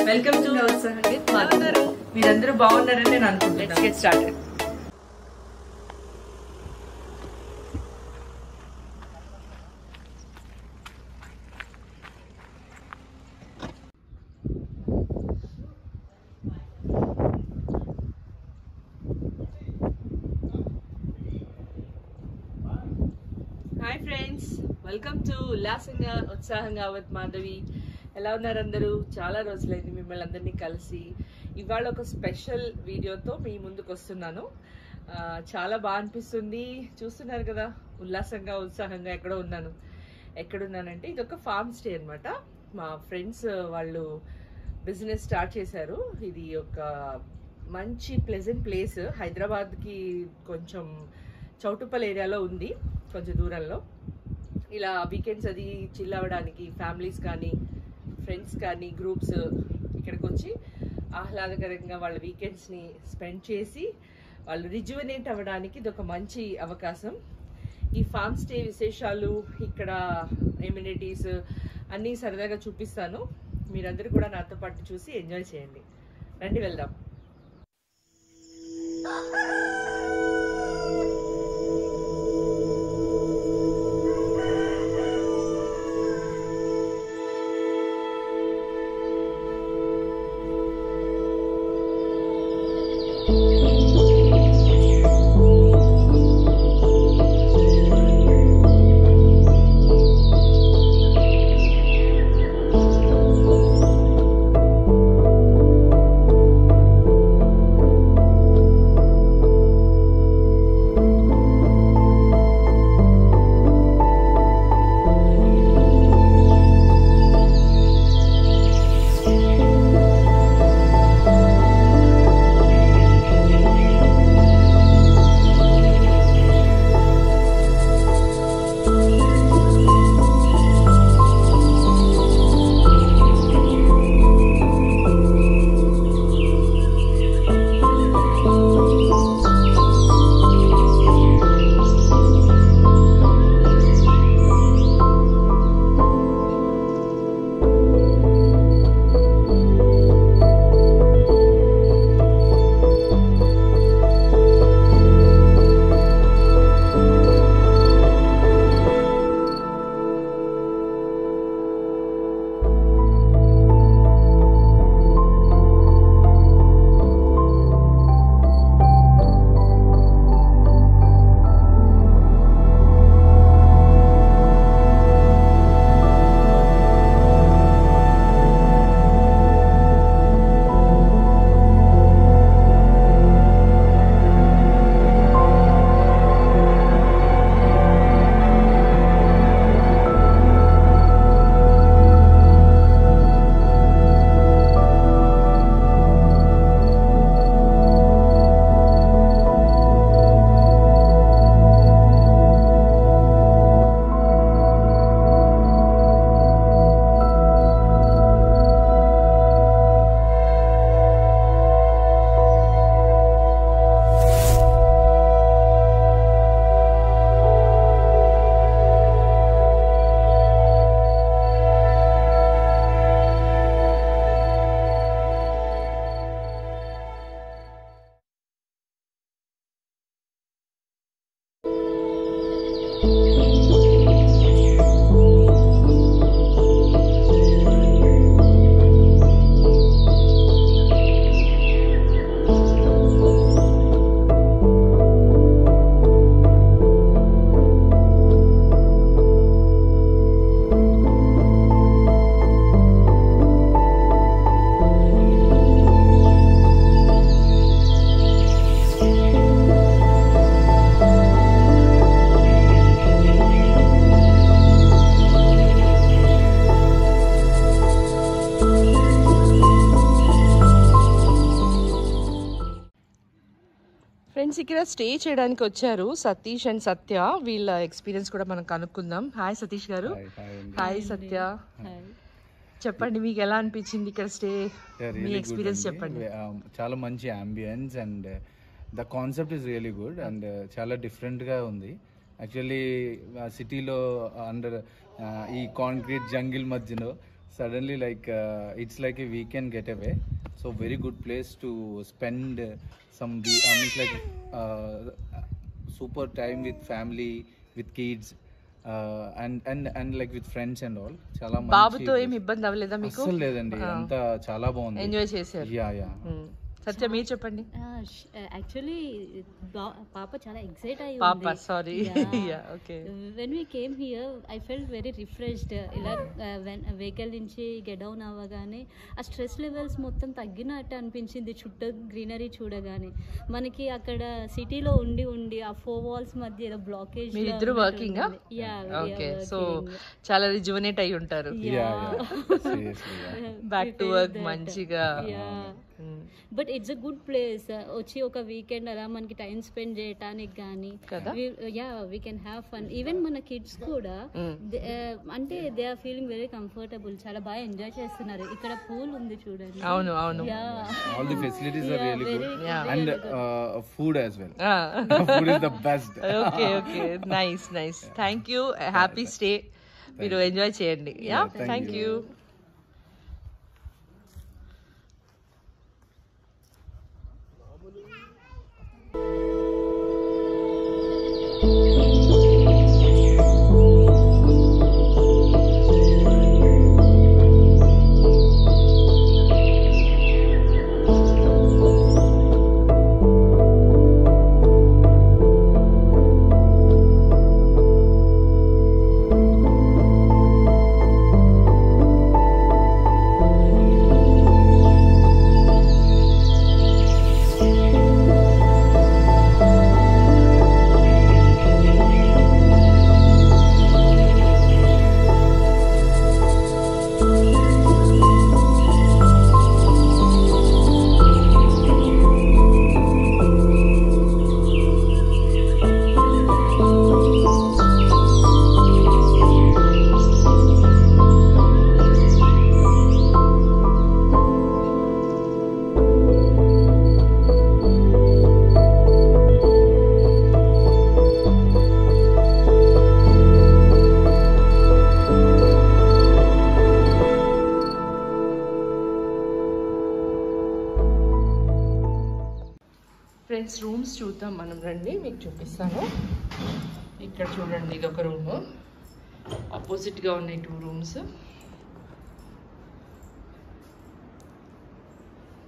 Welcome to మీరందరూ బాగున్నారని నేను అనుకుంటున్నాను. Let's get started. Hi friends, welcome to ఉల్లాసంగా ఉత్సాహంగా విత్ మాధవి. ఎలా ఉన్నారు అందరూ? చాలా రోజులైంది మిమ్మల్ని అందరినీ కలిసి. ఇవాళ ఒక స్పెషల్ వీడియోతో మీ ముందుకు వస్తున్నాను. చాలా బాగా అనిపిస్తుంది. చూస్తున్నారు కదా, ఉల్లాసంగా ఉత్సాహంగా ఎక్కడున్నానంటే ఇది ఒక ఫార్మ్ స్టే అనమాట. మా ఫ్రెండ్స్ వాళ్ళు బిజినెస్ స్టార్ట్ చేశారు. ఇది ఒక మంచి ప్లెజెంట్ ప్లేస్. హైదరాబాద్కి కొంచెం చౌటుప్పల్ ఏరియాలో ఉంది, కొంచెం దూరంలో. ఇలా వీకెండ్స్ అది చిల్ అవ్వడానికి ఫ్యామిలీస్ కానీ ఫ్రెండ్స్ కానీ గ్రూప్స్ ఇక్కడికి వచ్చి ఆహ్లాదకరంగా వాళ్ళ వీకెండ్స్ని స్పెండ్ చేసి వాళ్ళు రిజ్యువనేట్ అవ్వడానికి ఇది ఒక మంచి అవకాశం. ఈ ఫార్మ్ స్టే విశేషాలు, ఇక్కడ ఎమ్యూనిటీస్ అన్నీ సరదాగా చూపిస్తాను. మీరందరూ కూడా నాతో పాటు చూసి ఎంజాయ్ చేయండి. రండి వెళ్దాం. ఫ్రెండ్స్ ఇక్కడ స్టే చేయడానికి వచ్చారు సతీష్ అండ్ సత్య. వీళ్ళ ఎక్స్పీరియన్స్ కూడా మనం కనుక్కుందాం. హాయ్ సతీష్ గారు. హాయ్ సత్య. చెప్పండి, మీకు ఎలా అనిపించింది ఇక్కడ స్టే? మీ ఎక్స్పీరియన్స్ చెప్పండి. చాలా మంచి ambience and the concept is really good and చాలా డిఫరెంట్గా ఉంది. యాక్చువల్లీ సిటీలో అండర్ ఈ కాంక్రీట్ జంగిల్ మధ్యలో suddenly like it's like a weekend getaway, so very good place to spend means like uh, super time with family, with kids, and like with friends and all. Chala manchi బాబుతో ఏమి ఇబ్బంది అవ్వలేదా మీకు? అస్సలు లేదండి, అంతా చాలా బాగుంది, ఎంజాయ్ చేశారు. యా. సత్య మీరు చెప్పండి. యాక్చువల్లీ పాప చాలా ఎక్సైట్ అయ్యి పాప sorry okay. When we came here I felt very refreshed. ఇలా వెహికల్ నుంచి గెట్ డౌన్ అవ్వగానే ఆ స్ట్రెస్ లెవెల్స్ మొత్తం తగ్గినట్టు అనిపించింది చుట్టూ గ్రీనరీ చూడగానే. మనకి అక్కడ సిటీలో ఉండి ఆ 4 walls మధ్య ఏదో బ్లాకేజ్. మీరిద్దరు వర్కింగ్? ఓకే, సో చాలా రిజువనేట్ అయి ఉంటారు. బ్యాక్ టు వర్క్ మంచిగా. But it's a good place. వచ్చి ఒక వీకెండ్ అలా మనకి టైం స్పెండ్ చేయడానికి కానీ we can have fun. Even మన కిడ్స్ కూడా అంటే they are feeling very comfortable, చాలా బాగా ఎంజాయ్ చేస్తున్నారు. ఇక్కడ పూల్ ఉంది చూడండి. అవును all the facilities are really good, and food as well. Food is the best. Okay nice thank you. Happy stay. మీరు ఎంజాయ్ చేయండి. Thank you. ఫ్రెండ్స్ రూమ్స్ చూద్దాం మనం, రండి మీకు చూపిస్తాను. ఇక్కడ చూడండి, ఇది ఒక రూమ్, ఆపోజిట్గా ఉన్నాయి 2 rooms.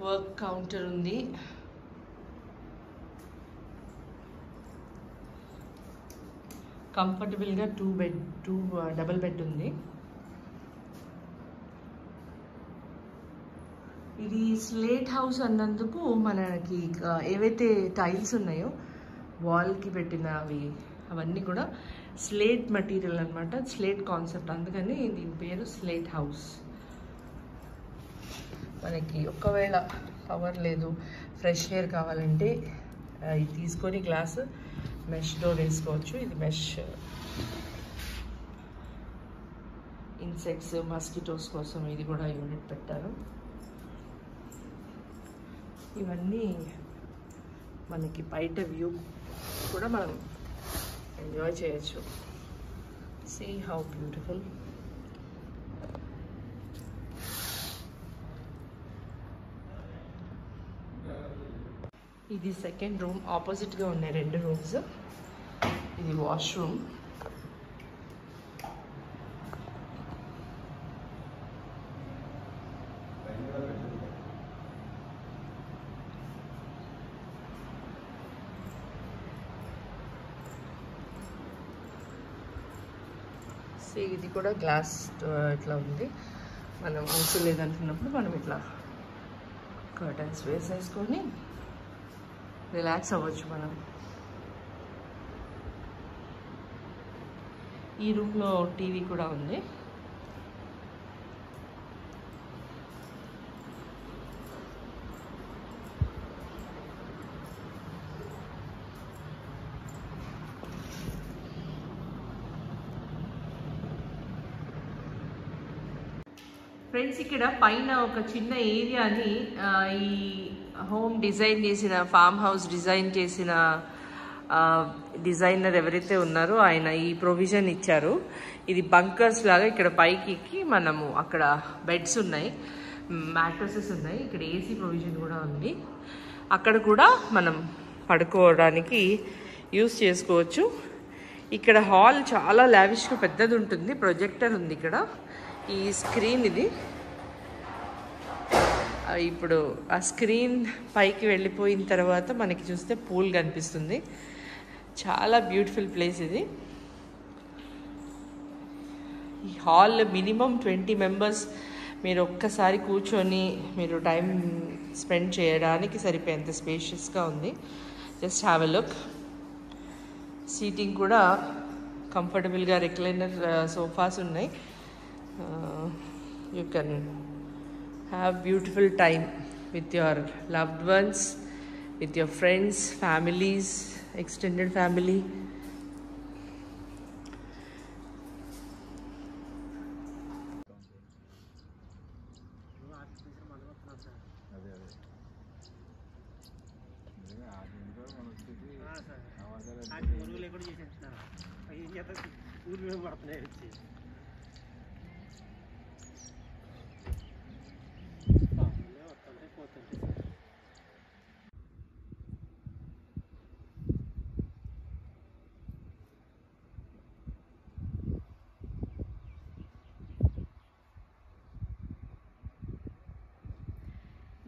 వర్క్ కౌంటర్ ఉంది. కంఫర్టబుల్గా 2 డబుల్ బెడ్ ఉంది. ఇది స్లేట్ హౌస్ అన్నందుకు మనకి ఏవైతే టైల్స్ ఉన్నాయో వాల్కి పెట్టినవి అవన్నీ కూడా స్లేట్ మెటీరియల్ అనమాట, స్లేట్ కాన్సెప్ట్, అందుకని దీని పేరు స్లేట్ హౌస్. మనకి ఒకవేళ పవర్ లేదు, ఫ్రెష్ ఎయిర్ కావాలంటే ఇది తీసుకొని గ్లాస్ మెష్ డోర్ వేసుకోవచ్చు. ఇది మెష్ ఇన్సెక్ట్స్ మస్కిటోస్ కోసం ఇది కూడా యూనిట్ పెట్టారు. ఇవన్నీ మనకి బయట వ్యూ కూడా మనం ఎంజాయ్ చేయొచ్చు. See how beautiful. ఇది సెకండ్ రూమ్, ఆపోజిట్గా ఉన్నాయి 2 rooms. ఇది వాష్రూమ్. ఇది కూడా గ్లాస్ ఇట్లా ఉంది. మనం అవసరం లేదనుకున్నప్పుడు మనం ఇట్లా కర్టన్స్ వేసేసుకొని రిలాక్స్ అవ్వచ్చు మనం. ఈ రూమ్లో టీవీ కూడా ఉంది. ఫ్రెండ్స్ ఇక్కడ పైన ఒక చిన్న ఏరియాని ఈ హోమ్ డిజైన్ చేసిన, ఫామ్ హౌస్ డిజైన్ చేసిన డిజైనర్ ఎవరైతే ఉన్నారో ఆయన ఈ ప్రొవిజన్ ఇచ్చారు. ఇది బంకర్స్ లాగా ఇక్కడ పైకి ఎక్కి మనము అక్కడ బెడ్స్ ఉన్నాయి, మ్యాట్రసెస్ ఉన్నాయి, ఇక్కడ ఏసీ ప్రొవిజన్ కూడా ఉంది. అక్కడ కూడా మనం పడుకోవడానికి యూస్ చేసుకోవచ్చు. ఇక్కడ హాల్ చాలా లావిష్గా పెద్దది ఉంటుంది, ప్రొజెక్టర్ ఉంది ఇక్కడ. ఈ స్క్రీన్ ఇది ఇప్పుడు ఆ స్క్రీన్ పైకి వెళ్ళిపోయిన తర్వాత మనకి చూస్తే పూల్ కనిపిస్తుంది. చాలా బ్యూటిఫుల్ ప్లేస్ ఇది. ఈ హాల్ మినిమం 20 మెంబర్స్ మీరు ఒక్కసారి కూర్చొని మీరు టైం స్పెండ్ చేయడానికి సరిపోయేంత స్పేషియస్గా ఉంది. Just have a look. Seating కూడా కంఫర్టబుల్గా రిక్లైనర్ సోఫాస్ ఉన్నాయి. You can have beautiful time with your loved ones, with your friends, families, extended family.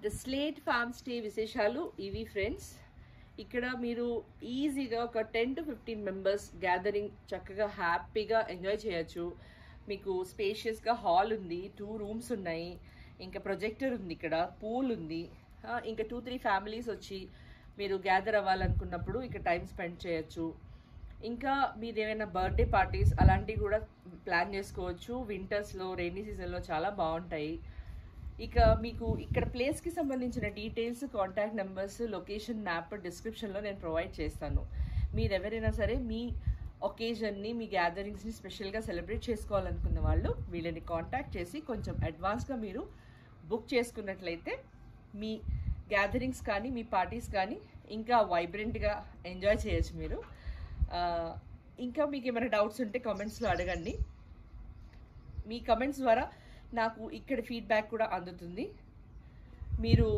The slate farm stay విశేషాలు ఇవి ఫ్రెండ్స్. ఇక్కడ మీరు ఈజీగా ఒక 10 to 15 మెంబర్స్ గ్యాదరింగ్ చక్కగా హ్యాపీగా ఎంజాయ్ చేయొచ్చు. మీకు స్పేషియస్గా హాల్ ఉంది, 2 రూమ్స్ ఉన్నాయి, ఇంకా ప్రొజెక్టర్ ఉంది, ఇక్కడ పూల్ ఉంది. ఇంకా 2-3 ఫ్యామిలీస్ వచ్చి మీరు గ్యాదర్ అవ్వాలనుకున్నప్పుడు ఇక్కడ టైం స్పెండ్ చేయొచ్చు. ఇంకా మీరు ఏమైనా బర్త్డే పార్టీస్ అలాంటివి కూడా ప్లాన్ చేసుకోవచ్చు. వింటర్స్లో, రెయినీ సీజన్లో చాలా బాగుంటాయి. ఇక మీకు ఇక్కడ ప్లేస్కి సంబంధించిన details, contact numbers, location map డిస్క్రిప్షన్లో నేను ప్రొవైడ్ చేస్తాను. మీరు ఎవరైనా సరే మీ ఒకేజన్ని, మీ గ్యాదరింగ్స్ని స్పెషల్గా సెలబ్రేట్ చేసుకోవాలనుకున్న వాళ్ళు వీళ్ళని కాంటాక్ట్ చేసి కొంచెం అడ్వాన్స్గా మీరు బుక్ చేసుకున్నట్లయితే మీ గ్యాదరింగ్స్ కానీ మీ పార్టీస్ కానీ ఇంకా వైబ్రెంట్గా ఎంజాయ్ చేయొచ్చు మీరు. ఇంకా మీకు ఏమైనా డౌట్స్ ఉంటే కామెంట్స్లో అడగండి. మీ కమెంట్స్ ద్వారా నాకు ఇక్కడ ఫీడ్బ్యాక్ కూడా అందుతుంది. మీరు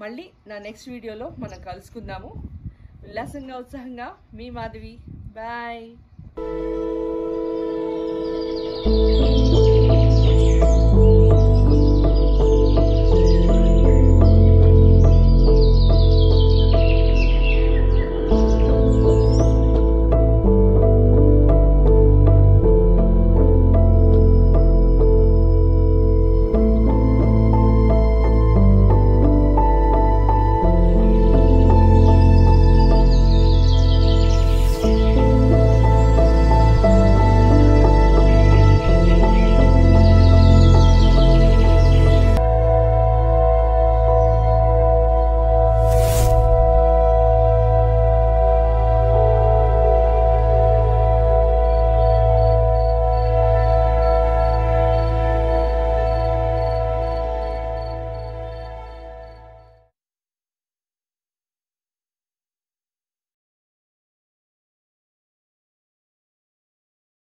మళ్ళీ నా నెక్స్ట్ వీడియోలో మనం కలుసుకుందాము. ఉల్లాసంగా ఉత్సాహంగా మీ మాధవి. బాయ్.